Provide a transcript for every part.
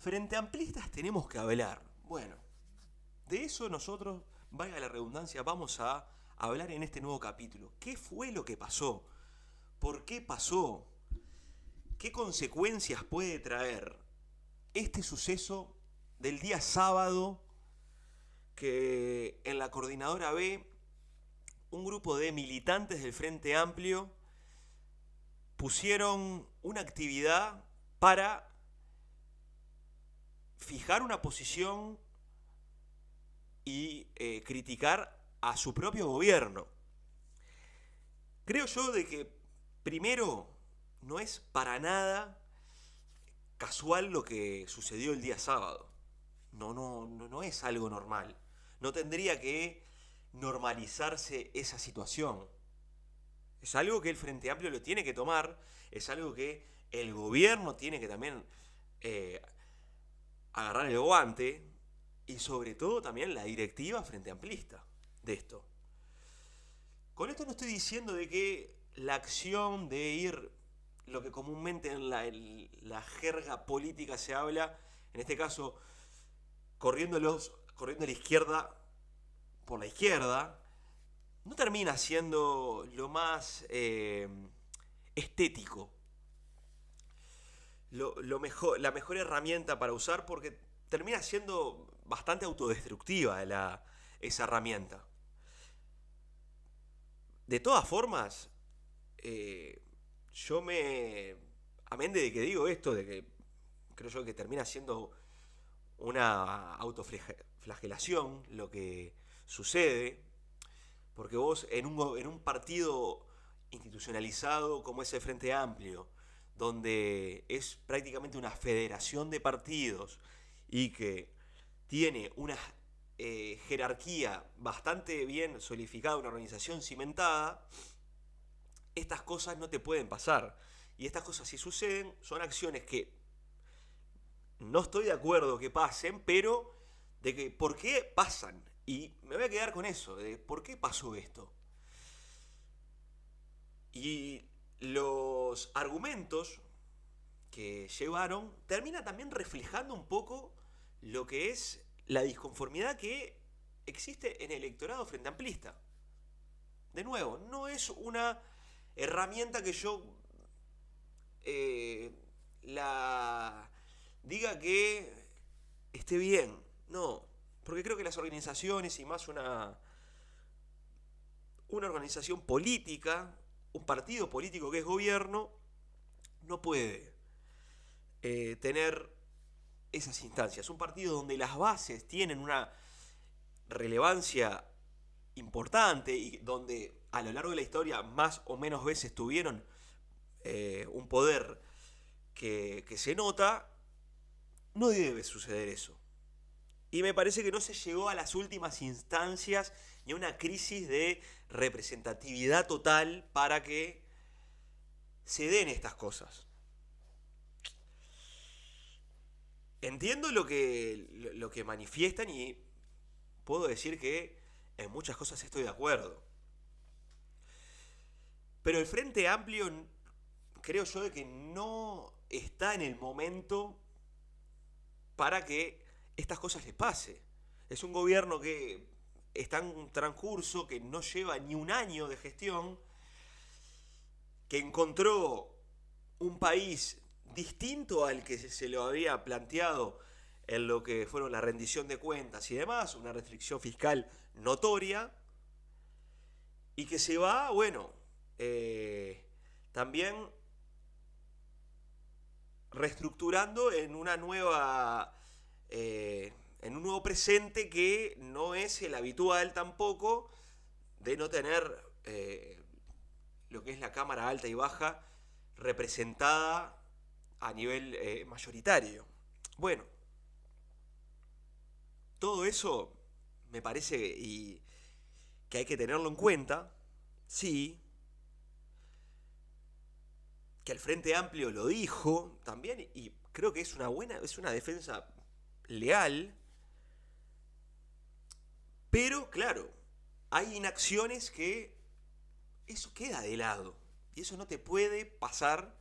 Frente amplistas tenemos que hablar. Bueno, de eso nosotros, valga la redundancia, vamos a hablar en este nuevo capítulo. ¿Qué fue lo que pasó? ¿Por qué pasó? ¿Qué consecuencias puede traer este suceso del día sábado que en la Coordinadora B un grupo de militantes del Frente Amplio pusieron una actividad para fijar una posición y criticar a su propio gobierno? Creo yo de que primero no es para nada casual lo que sucedió el día sábado. No es algo normal. No tendría que normalizarse esa situación. Es algo que el Frente Amplio lo tiene que tomar, es algo que el gobierno tiene que también eh, agarrar el guante, y sobre todo también la directiva frente amplista de esto. Con esto no estoy diciendo de que la acción de ir, lo que comúnmente en la jerga política se habla, en este caso corriendo a la izquierda por la izquierda, no termina siendo lo más estético, la mejor herramienta para usar, porque termina siendo bastante autodestructiva esa herramienta. De todas formas, eh, yo me... Amén de que digo esto, de que creo yo que termina siendo una autoflagelación lo que sucede, porque vos en un partido institucionalizado como es el Frente Amplio, donde es prácticamente una federación de partidos y que tiene una jerarquía bastante bien solidificada, una organización cimentada, estas cosas no te pueden pasar. Y estas cosas, si suceden, son acciones que no estoy de acuerdo que pasen, pero de que por qué pasan. Y me voy a quedar con eso, de por qué pasó esto. Y los argumentos que llevaron termina también reflejando un poco lo que es la disconformidad que existe en el electorado frente amplista. De nuevo, no es una herramienta que yo eh, la diga que esté bien. No, porque creo que las organizaciones y más una organización política, un partido político que es gobierno, no puede tener esas instancias. Un partido donde las bases tienen una relevancia importante y donde a lo largo de la historia más o menos veces tuvieron un poder que se nota, no debe suceder eso. Y me parece que no se llegó a las últimas instancias ni a una crisis de representatividad total para que se den estas cosas. Entiendo lo que manifiestan y puedo decir que en muchas cosas estoy de acuerdo. Pero el Frente Amplio creo yo de que no está en el momento para que estas cosas les pase. Es un gobierno que está en transcurso, que no lleva ni un año de gestión, que encontró un país distinto al que se lo había planteado en lo que fueron la rendición de cuentas y demás, una restricción fiscal notoria, y que se va, bueno, también reestructurando en una nueva en un nuevo presente que no es el habitual tampoco, de no tener lo que es la Cámara Alta y Baja representada a nivel mayoritario. Bueno, todo eso me parece que hay que tenerlo en cuenta, sí, que el Frente Amplio lo dijo también, y creo que es una defensa leal, pero claro, hay inacciones que eso queda de lado. Y eso no te puede pasar,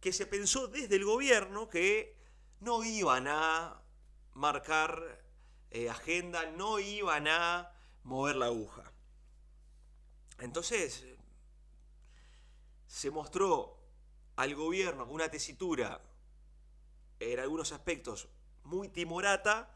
que se pensó desde el gobierno que no iban a marcar agenda, no iban a mover la aguja. Entonces se mostró al gobierno con una tesitura en algunos aspectos muy timorata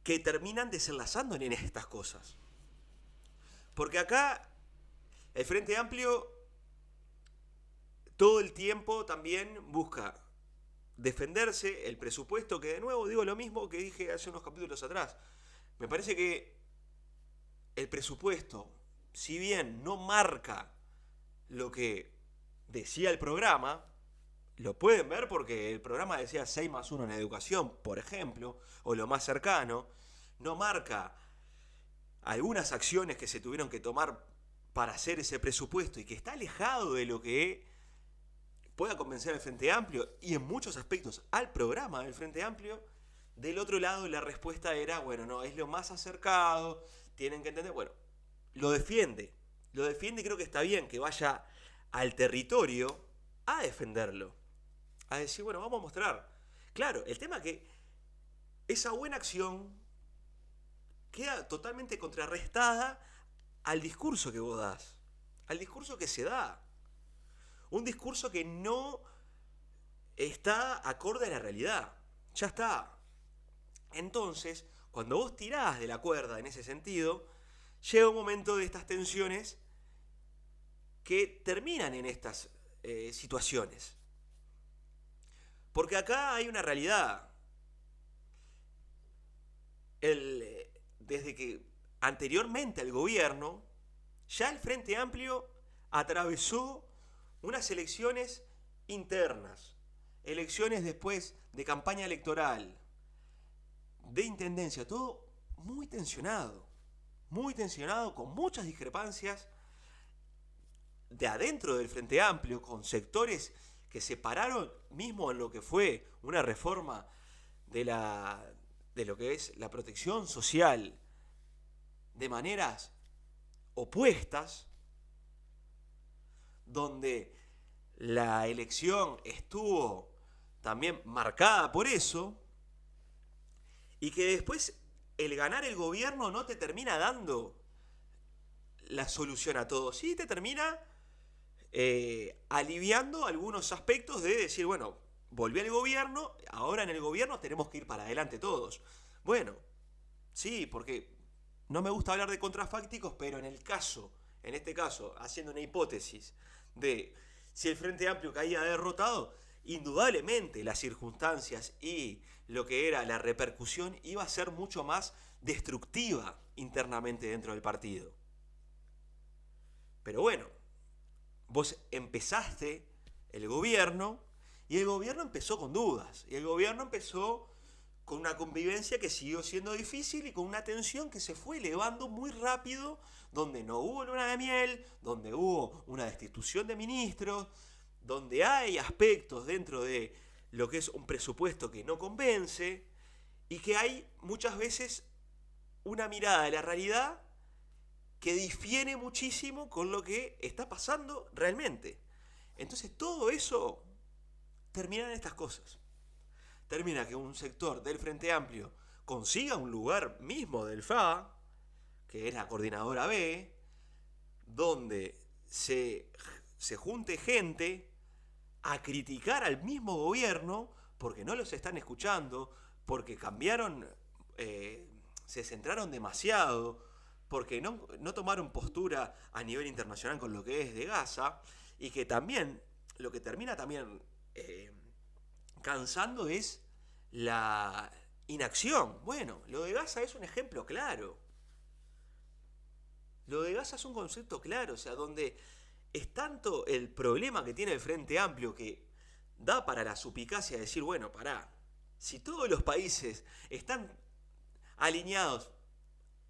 que terminan desenlazando en estas cosas. Porque acá el Frente Amplio todo el tiempo también busca defenderse el presupuesto, que de nuevo digo lo mismo que dije hace unos capítulos atrás. Me parece que el presupuesto, si bien no marca lo que decía el programa, lo pueden ver porque el programa decía 6+1 en educación, por ejemplo, o lo más cercano, no marca algunas acciones que se tuvieron que tomar para hacer ese presupuesto y que está alejado de lo que pueda convencer al Frente Amplio y en muchos aspectos al programa del Frente Amplio. Del otro lado la respuesta era, bueno, no, es lo más acercado, tienen que entender, bueno, lo defiende y creo que está bien que vaya al territorio a defenderlo, a decir, bueno, vamos a mostrar. Claro, el tema es que esa buena acción queda totalmente contrarrestada al discurso que vos das, al discurso que se da. Un discurso que no está acorde a la realidad. Ya está. Entonces, cuando vos tirás de la cuerda en ese sentido, llega un momento de estas tensiones que terminan en estas situaciones. Porque acá hay una realidad. Desde que anteriormente al gobierno, ya el Frente Amplio atravesó unas elecciones internas, elecciones después de campaña electoral, de intendencia, todo muy tensionado, con muchas discrepancias de adentro del Frente Amplio, con sectores que se pararon mismo en lo que fue una reforma de lo que es la protección social de maneras opuestas, donde la elección estuvo también marcada por eso, y que después el ganar el gobierno no te termina dando la solución a todo, sí te termina aliviando algunos aspectos de decir, bueno, volví al gobierno, ahora en el gobierno tenemos que ir para adelante todos. Bueno, sí, porque no me gusta hablar de contrafácticos, pero en este caso, haciendo una hipótesis de si el Frente Amplio caía derrotado, indudablemente las circunstancias y lo que era la repercusión iba a ser mucho más destructiva internamente dentro del partido. Pero bueno, vos empezaste el gobierno y el gobierno empezó con dudas, y el gobierno empezó con una convivencia que siguió siendo difícil y con una tensión que se fue elevando muy rápido, donde no hubo luna de miel, donde hubo una destitución de ministros, donde hay aspectos dentro de lo que es un presupuesto que no convence y que hay muchas veces una mirada de la realidad que difiere muchísimo con lo que está pasando realmente. Entonces todo eso termina en estas cosas. Termina que un sector del Frente Amplio consiga un lugar mismo del FA, que es la coordinadora B, donde se junte gente a criticar al mismo gobierno porque no los están escuchando, porque cambiaron, se centraron demasiado, porque no tomaron postura a nivel internacional con lo que es de Gaza, y que también, lo que termina también cansando es la inacción. Bueno, lo de Gaza es un ejemplo claro. Lo de Gaza es un concepto claro, o sea, donde es tanto el problema que tiene el Frente Amplio que da para la suspicacia de decir, bueno, pará, si todos los países están alineados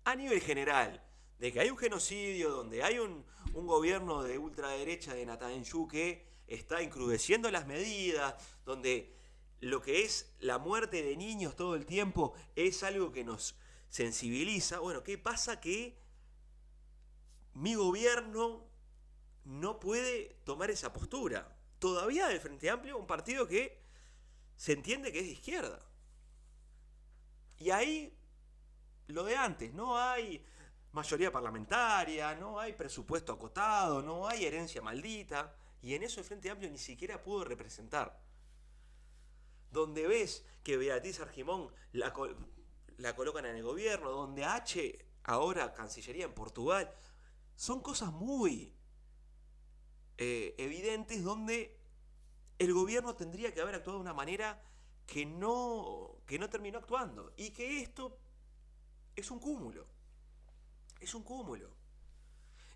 a nivel general de que hay un genocidio, donde hay un gobierno de ultraderecha de Netanyahu que está encrudeciendo las medidas, donde lo que es la muerte de niños todo el tiempo es algo que nos sensibiliza, bueno, ¿qué pasa? Que mi gobierno no puede tomar esa postura. Todavía del Frente Amplio, un partido que se entiende que es de izquierda. Y ahí, lo de antes, no hay mayoría parlamentaria, no hay presupuesto acotado, no hay herencia maldita, y en eso el Frente Amplio ni siquiera pudo representar. Donde ves que Beatriz Argimón la colocan en el gobierno, donde H ahora Cancillería en Portugal, son cosas muy evidentes donde el gobierno tendría que haber actuado de una manera que no terminó actuando. Y que esto es un cúmulo. Es un cúmulo.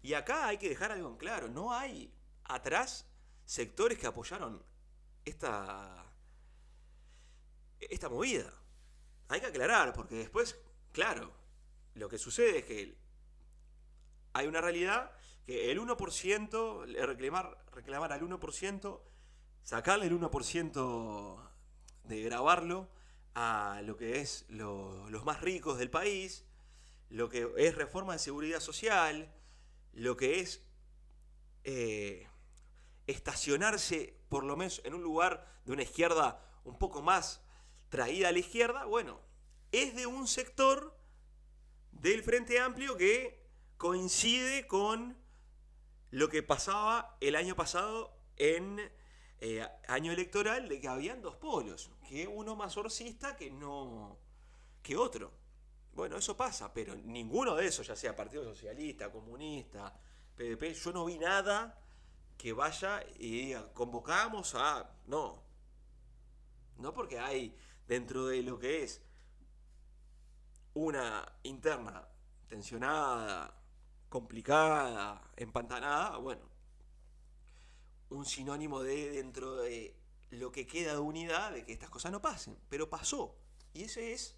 Y acá hay que dejar algo en claro. No hay atrás sectores que apoyaron esta movida. Hay que aclarar, porque después, claro, lo que sucede es que hay una realidad que el 1%, reclamar al 1%, sacarle el 1% de grabarlo a lo que es los más ricos del país, lo que es reforma de seguridad social, lo que es estacionarse por lo menos en un lugar de una izquierda un poco más traída a la izquierda, bueno, es de un sector del Frente Amplio que coincide con lo que pasaba el año pasado en año electoral, de que habían dos polos, que uno más orcista que otro. Bueno, eso pasa, pero ninguno de esos, ya sea Partido Socialista, Comunista, PDP, yo no vi nada que vaya y diga, convocamos a... No. No, porque hay dentro de lo que es una interna tensionada, complicada, empantanada, bueno, un sinónimo de dentro de lo que queda de unidad de que estas cosas no pasen. Pero pasó. Y ese es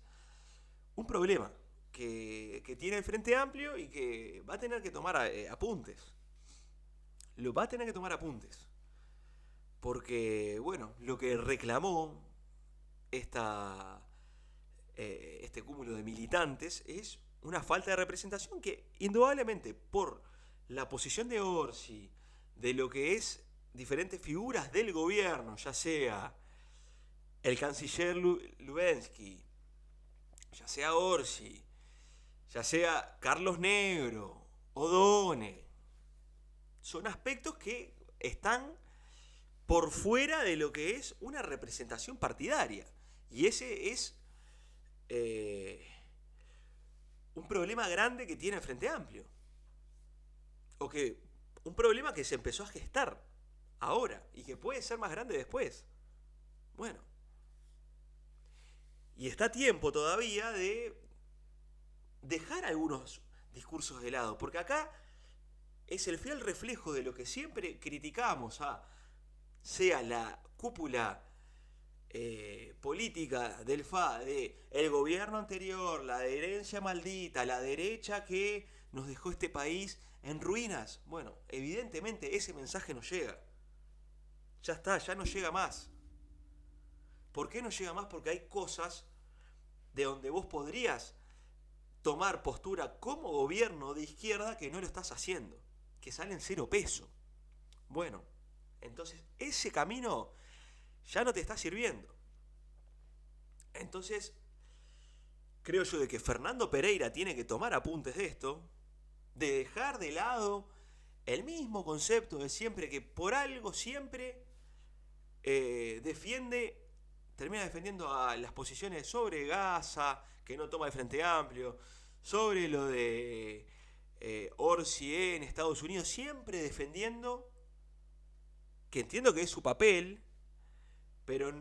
un problema que tiene el Frente Amplio y que va a tener que tomar apuntes. Lo va a tener que tomar apuntes. Porque, bueno, lo que reclamó este cúmulo de militantes es una falta de representación que, indudablemente, por la posición de Orsi, de lo que es diferentes figuras del gobierno, ya sea el canciller Lubensky, ya sea Orsi, ya sea Carlos Negro, O'Donnell, son aspectos que están por fuera de lo que es una representación partidaria. Y ese es un problema grande que tiene el Frente Amplio. O que un problema que se empezó a gestar ahora y que puede ser más grande después. Bueno. Y está a tiempo todavía de dejar algunos discursos de lado, porque acá es el fiel reflejo de lo que siempre criticamos, sea la cúpula política del FA, de el gobierno anterior, la herencia maldita, la derecha que nos dejó este país en ruinas. Bueno, evidentemente ese mensaje no llega. Ya está, ya no llega más. ¿Por qué no llega más? Porque hay cosas de donde vos podrías tomar postura como gobierno de izquierda que no lo estás haciendo, que salen cero peso. Bueno, entonces ese camino ya no te está sirviendo. Entonces, creo yo de que Fernando Pereira tiene que tomar apuntes de esto, de dejar de lado el mismo concepto de siempre, que por algo siempre termina defendiendo a las posiciones sobre Gaza, que no toma el Frente Amplio, sobre lo de Orsi en Estados Unidos, siempre defendiendo, que entiendo que es su papel, pero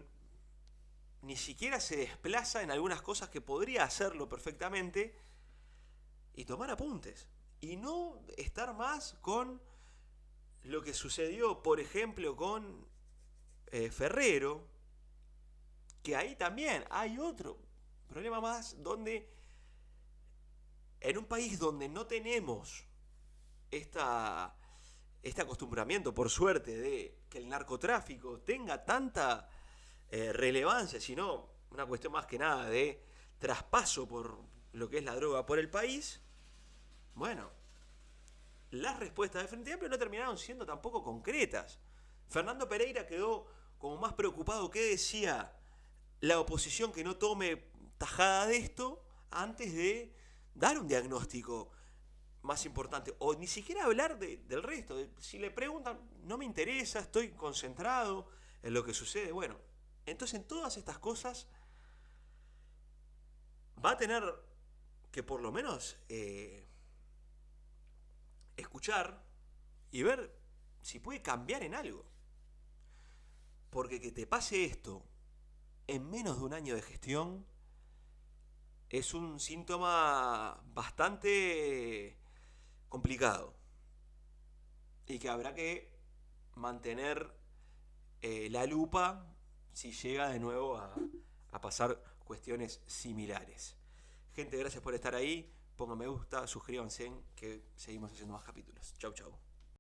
ni siquiera se desplaza en algunas cosas que podría hacerlo perfectamente y tomar apuntes. Y no estar más con lo que sucedió, por ejemplo, con Ferrero, que ahí también hay otro problema más, donde en un país donde no tenemos este acostumbramiento, por suerte, de que el narcotráfico tenga tanta relevancia, sino una cuestión más que nada de traspaso por lo que es la droga por el país, bueno, las respuestas del Frente Amplio no terminaron siendo tampoco concretas. Fernando Pereira quedó como más preocupado qué decía la oposición que no tome tajada de esto antes de dar un diagnóstico más importante. O ni siquiera hablar del resto. Si le preguntan, no me interesa, estoy concentrado en lo que sucede. Bueno, entonces en todas estas cosas va a tener que por lo menos escuchar y ver si puede cambiar en algo. Porque que te pase esto en menos de un año de gestión es un síntoma bastante complicado y que habrá que mantener la lupa si llega de nuevo a pasar cuestiones similares. Gente, gracias por estar ahí. Pongan me gusta, suscríbanse, que seguimos haciendo más capítulos. Chau, chau.